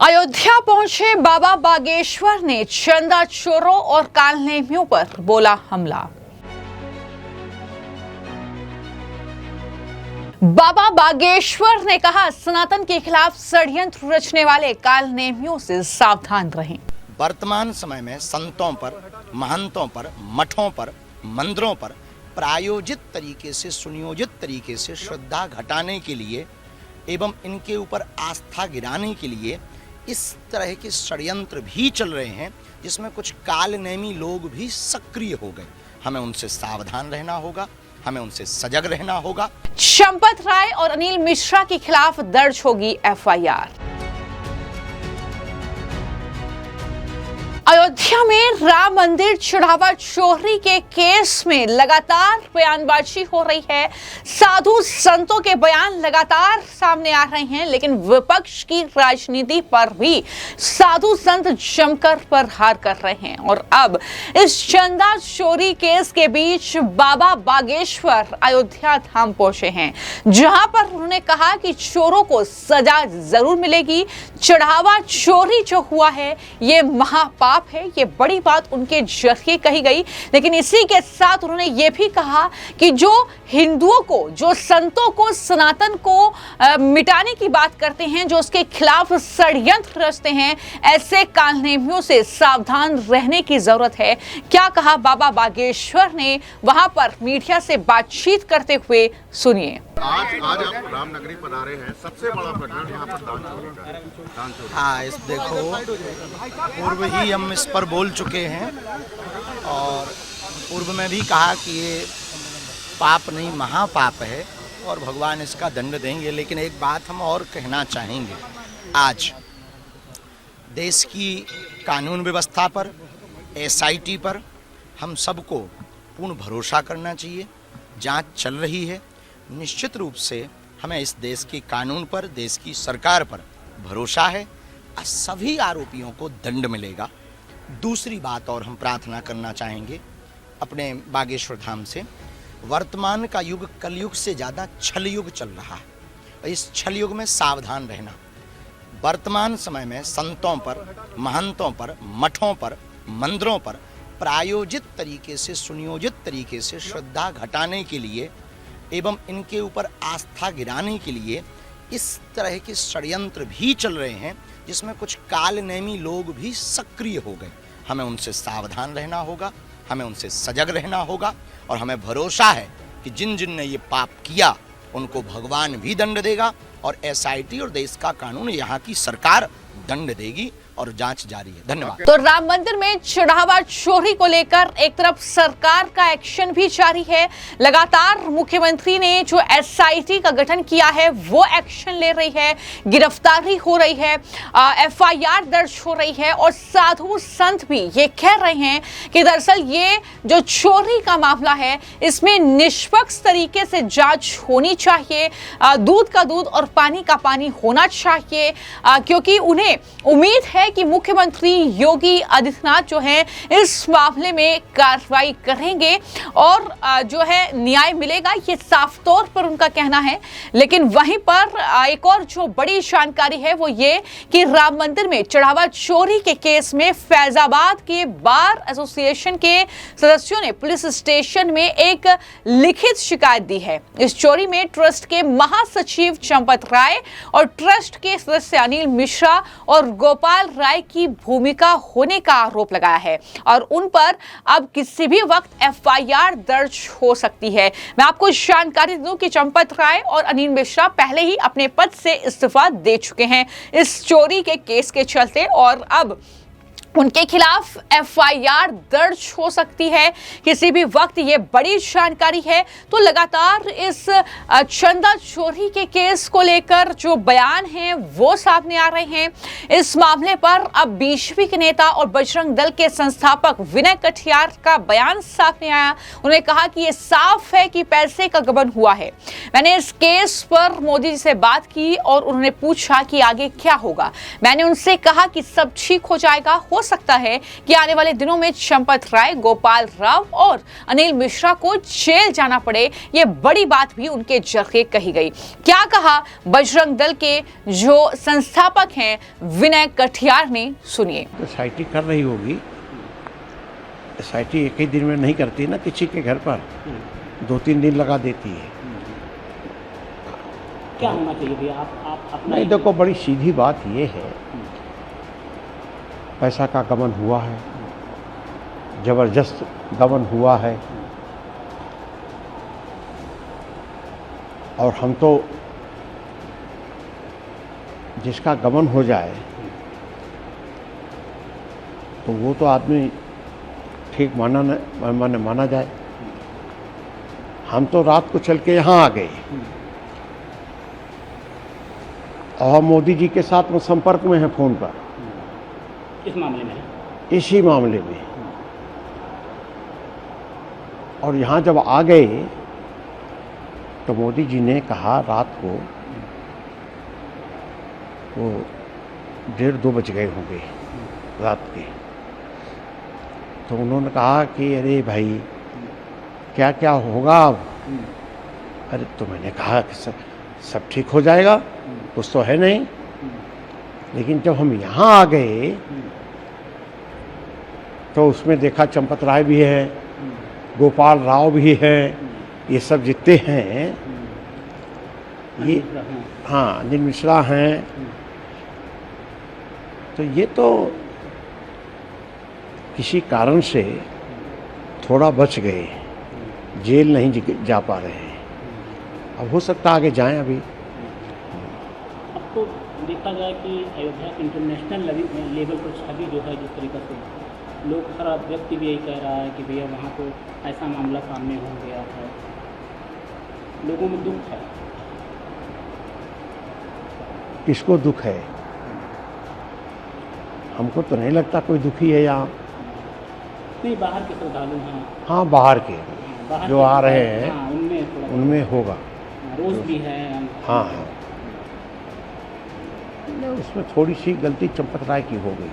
अयोध्या पहुंचे बाबा बागेश्वर ने चंदा चोरों और कालनेमियों पर बोला हमला। बाबा बागेश्वर ने कहा, सनातन के खिलाफ षड्यंत्र रचने वाले कालनेमियों से सावधान रहें। वर्तमान समय में संतों पर, महंतों पर, मठों पर, मंदिरों पर प्रायोजित तरीके से, सुनियोजित तरीके से श्रद्धा घटाने के लिए एवं इनके ऊपर आस्था गिराने के लिए इस तरह के षड्यंत्र भी चल रहे हैं, जिसमें कुछ कालनेमी लोग भी सक्रिय हो गए। हमें उनसे सावधान रहना होगा, हमें उनसे सजग रहना होगा। चंपत राय और अनिल मिश्रा के खिलाफ दर्ज होगी एफआईआर। अयोध्या में राम मंदिर चढ़ावा चोरी के केस में लगातार बयानबाजी हो रही है। साधु संतों के बयान लगातार सामने आ रहे हैं, लेकिन विपक्ष की राजनीति पर भी साधु संत जमकर प्रहार कर रहे हैं। और अब इस चंदा चोरी केस के बीच बाबा बागेश्वर अयोध्या धाम पहुंचे हैं, जहां पर उन्होंने कहा कि चोरों को सजा जरूर मिलेगी। चढ़ावा चोरी जो हुआ है ये महापाप है, ये बड़ी बात उनके जरिए कही गई। लेकिन इसी के साथ उन्होंने ये भी कहा कि जो हिंदुओं को, जो संतों को, सनातन को मिटाने की बात करते हैं, जो उसके खिलाफ षड्यंत्र रचते हैं, ऐसे कालनेमियों से सावधान रहने की जरूरत है। क्या कहा बाबा बागेश्वर ने वहां पर मीडिया से बातचीत करते हुए, सुनिए। आज आप रामनगरी पधारे हैं, सबसे बड़ा प्रकरण यहाँ पर दान चोरी का है। हाँ, इस देखो, पूर्व ही हम इस पर बोल चुके हैं और पूर्व में भी कहा कि ये पाप नहीं महापाप है और भगवान इसका दंड देंगे। लेकिन एक बात हम और कहना चाहेंगे, आज देश की कानून व्यवस्था पर, एसआईटी पर हम सबको पूर्ण भरोसा करना चाहिए। जांच चल रही है, निश्चित रूप से हमें इस देश के कानून पर, देश की सरकार पर भरोसा है। सभी आरोपियों को दंड मिलेगा। दूसरी बात और हम प्रार्थना करना चाहेंगे अपने बागेश्वर धाम से, वर्तमान का युग कलयुग से ज़्यादा छल युग चल रहा है। इस छल युग में सावधान रहना। वर्तमान समय में संतों पर, महंतों पर, मठों पर, मंदिरों पर प्रायोजित तरीके से, सुनियोजित तरीके से श्रद्धा घटाने के लिए एवं इनके ऊपर आस्था गिराने के लिए इस तरह के षड्यंत्र भी चल रहे हैं, जिसमें कुछ कालनेमी लोग भी सक्रिय हो गए। हमें उनसे सावधान रहना होगा, हमें उनसे सजग रहना होगा और हमें भरोसा है कि जिन जिन ने ये पाप किया उनको भगवान भी दंड देगा और एसआईटी और देश का कानून, यहाँ की सरकार दंड देगी और जांच जारी है। धन्यवाद। तो राम मंदिर में चढ़ावा चोरी को लेकर एक तरफ सरकार का एक्शन भी जारी है। लगातार मुख्यमंत्री ने जो एसआईटी का गठन किया है वो एक्शन ले रही है, गिरफ्तारी हो रही है, एफआईआर दर्ज हो रही है और साधु संत भी ये कह रहे हैं कि दरअसल ये जो चोरी का मामला है इसमें निष्पक्ष तरीके से जांच होनी चाहिए। दूध का दूध और पानी का पानी होना चाहिए, क्योंकि उन्हें उम्मीद है कि मुख्यमंत्री योगी आदित्यनाथ जो है इस मामले में कार्रवाई करेंगे और जो है न्याय मिलेगा, ये साफ तौर पर उनका कहना है। लेकिन वहीं पर एक और जो बड़ी जानकारी है वो ये कि राम मंदिर में चढ़ावा चोरी के केस में फैजाबाद के बार एसोसिएशन के सदस्यों ने पुलिस स्टेशन में एक लिखित शिकायत दी है। इस चोरी में ट्रस्ट के महासचिव चंपत राय और ट्रस्ट के सदस्य अनिल मिश्रा और गोपाल राय की भूमिका होने का आरोप लगाया है और उन पर अब किसी भी वक्त एफआईआर दर्ज हो सकती है। मैं आपको जानकारी दूं कि चंपत राय और अनिल मिश्रा पहले ही अपने पद से इस्तीफा दे चुके हैं इस चोरी के केस के चलते और अब उनके खिलाफ एफआईआर दर्ज हो सकती है किसी भी वक्त। ये बड़ी जानकारी है। तो लगातार इस चंदा चोरी के केस को लेकर जो बयान हैं वो सामने आ रहे हैं। इस मामले पर अब बीजेपी के नेता और बजरंग दल के संस्थापक विनय कटियार का बयान सामने आया। उन्होंने कहा कि ये साफ है कि पैसे का गबन हुआ है। मैंने इस केस पर मोदी जी से बात की और उन्होंने पूछा कि आगे क्या होगा। मैंने उनसे कहा कि सब ठीक हो जाएगा। हो सकता है कि आने वाले दिनों में चंपत राय, गोपाल राव और अनिल मिश्रा को जेल जाना पड़े। ये बड़ी बात भी उनके जरिए कही गई। क्या कहा बजरंग दल के जो संस्थापक हैं विनय कटियार ने, सुनिए। एसआईटी कर रही होगी। एसआईटी एक ही दिन में नहीं करती ना, किसी के घर पर 2-3 दिन लगा देती है। क्या होना चाहिए भैया? आप अपना नहीं, देखो बड़ी सीधी बात ये है, पैसा का गबन हुआ है, जबरदस्त गबन हुआ है, और हम तो जिसका गबन हो जाए तो वो तो आदमी ठीक माना जाए। हम तो रात को चल के यहाँ आ गए और मोदी जी के साथ में संपर्क में हैं फ़ोन पर। किस मामले में? इसी मामले में। और यहाँ जब आ गए तो मोदी जी ने कहा रात को वो 1:30-2 बज गए होंगे रात के, तो उन्होंने कहा कि अरे भाई क्या क्या होगा अब? अरे तो मैंने कहा कि सब ठीक हो जाएगा, कुछ तो है नहीं। लेकिन जब हम यहाँ आ गए तो उसमें देखा चंपत राय भी है, गोपाल राव भी है, ये सब जितने हैं, ये हाँ अनिल मिश्रा हैं, तो ये तो किसी कारण से थोड़ा बच गए, जेल नहीं जा पा रहे हैं। अब हो सकता आगे जाएं। अभी अब तो देखा जाए कि अयोध्या इंटरनेशनल लेवल पर छवि जो है, जिस तरीके से लोग, हर व्यक्ति भी यही कह रहा है कि भैया वहाँ तो ऐसा मामला सामने हो गया है, लोगों में दुख है। किसको दुख है? हमको तो नहीं लगता कोई दुखी है यहाँ। नहीं, बाहर के श्रद्धालु हैं। हाँ, बाहर के बाहर जो के आ रहे हैं, हाँ, उनमें होगा, रोज भी है। हाँ हाँ। उसमें थोड़ी सी गलती चंपत राय की हो गई।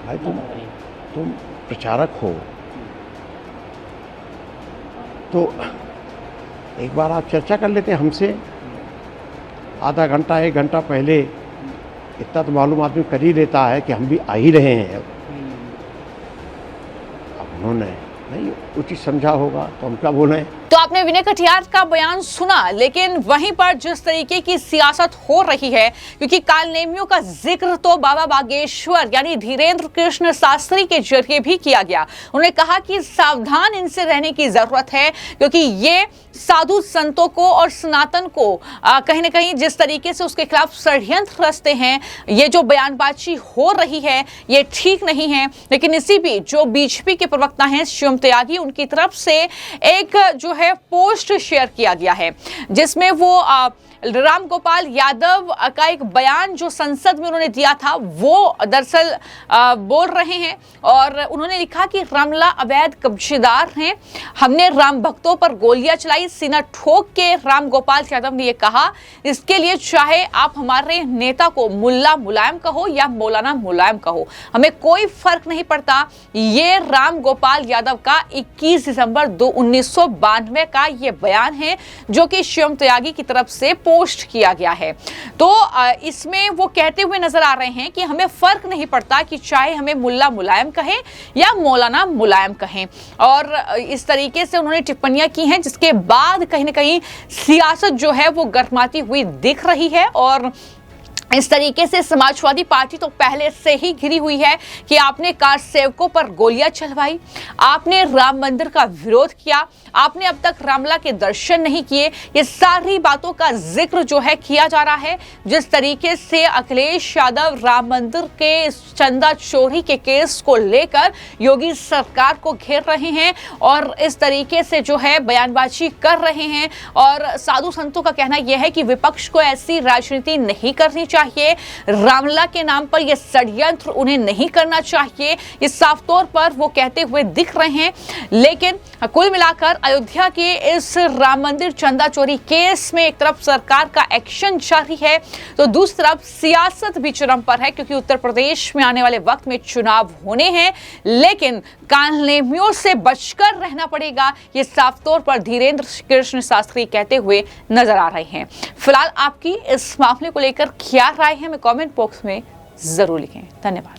भाई तुम प्रचारक हो तो एक बार आप चर्चा कर लेते हमसे, आधा घंटा 1 घंटा पहले। इतना तो मालूम आदमी कर ही लेता है कि हम भी आ ही रहे हैं। अब उन्होंने नहीं उचित समझा होगा तो हम क्या बोलें। तो आपने विनय कटियार का बयान सुना, लेकिन वहीं पर जिस तरीके की सियासत हो रही है, क्योंकि कालनेमियों का जिक्र तो बाबा बागेश्वर यानी धीरेन्द्र कृष्ण शास्त्री के जरिए भी किया गया। उन्होंने कहा कि सावधान इनसे रहने की जरूरत है, क्योंकि ये साधु संतों को और सनातन को कहीं ना कहीं जिस तरीके से उसके खिलाफ षड्यंत्र रचते हैं, ये जो बयानबाजी हो रही है ये ठीक नहीं है। लेकिन इसी बीच जो बीजेपी के प्रवक्ता हैं शिवम त्यागी, उनकी तरफ से एक जो है पोस्ट शेयर किया गया है, जिसमें वो राम गोपाल यादव का एक बयान जो संसद में उन्होंने दिया था वो दरअसल बोल रहे हैं। और उन्होंने लिखा कि रामला अवैध कब्जेदार हैं, हमने राम भक्तों पर गोलियां चलाई, सीना ठोक के राम गोपाल यादव ने ये कहा। इसके लिए चाहे आप हमारे नेता को मुल्ला मुलायम कहो या मौलाना मुलायम कहो, हमें कोई फर्क नहीं पड़ता। ये राम गोपाल यादव का 21 दिसंबर 1992 का ये बयान है जो कि शिवम त्यागी की तरफ से पोस्ट किया गया है। तो इसमें वो कहते हुए नजर आ रहे हैं कि हमें फर्क नहीं पड़ता कि चाहे हमें मुल्ला मुलायम कहें या मौलाना मुलायम कहें। और इस तरीके से उन्होंने टिप्पणियां की हैं, जिसके बाद कहीं ना कहीं सियासत जो है वो गर्माती हुई दिख रही है। और इस तरीके से समाजवादी पार्टी तो पहले से ही घिरी हुई है कि आपने कार सेवकों पर गोलियां चलवाई, आपने राम मंदिर का विरोध किया, आपने अब तक रामला के दर्शन नहीं किए। ये सारी बातों का जिक्र जो है किया जा रहा है। जिस तरीके से अखिलेश यादव राम मंदिर के चंदा चोरी के केस को लेकर योगी सरकार को घेर रहे हैं और इस तरीके से जो है बयानबाजी कर रहे हैं। और साधु संतों का कहना यह है कि विपक्ष को ऐसी राजनीति नहीं करनी चाहिए। चाहिए, रामलला के नाम पर यह षड्यंत्र उन्हें नहीं करना चाहिए, ये साफ तौर पर वो कहते हुए दिख रहे हैं। लेकिन कुल मिलाकर अयोध्या के इस राम मंदिर चंदा चोरी केस में एक तरफ सरकार का एक्शन जारी है तो दूसरी तरफ सियासत भी चरम पर है, क्योंकि उत्तर प्रदेश में आने वाले वक्त में चुनाव होने हैं, लेकिन कालनेमियों से बचकर रहना पड़ेगा, ये साफ तौर पर धीरेन्द्र कृष्ण शास्त्री कहते हुए नजर आ रहे हैं। फिलहाल आपकी इस मामले को लेकर क्या राय है, हमें कमेंट बॉक्स में जरूर लिखें। धन्यवाद।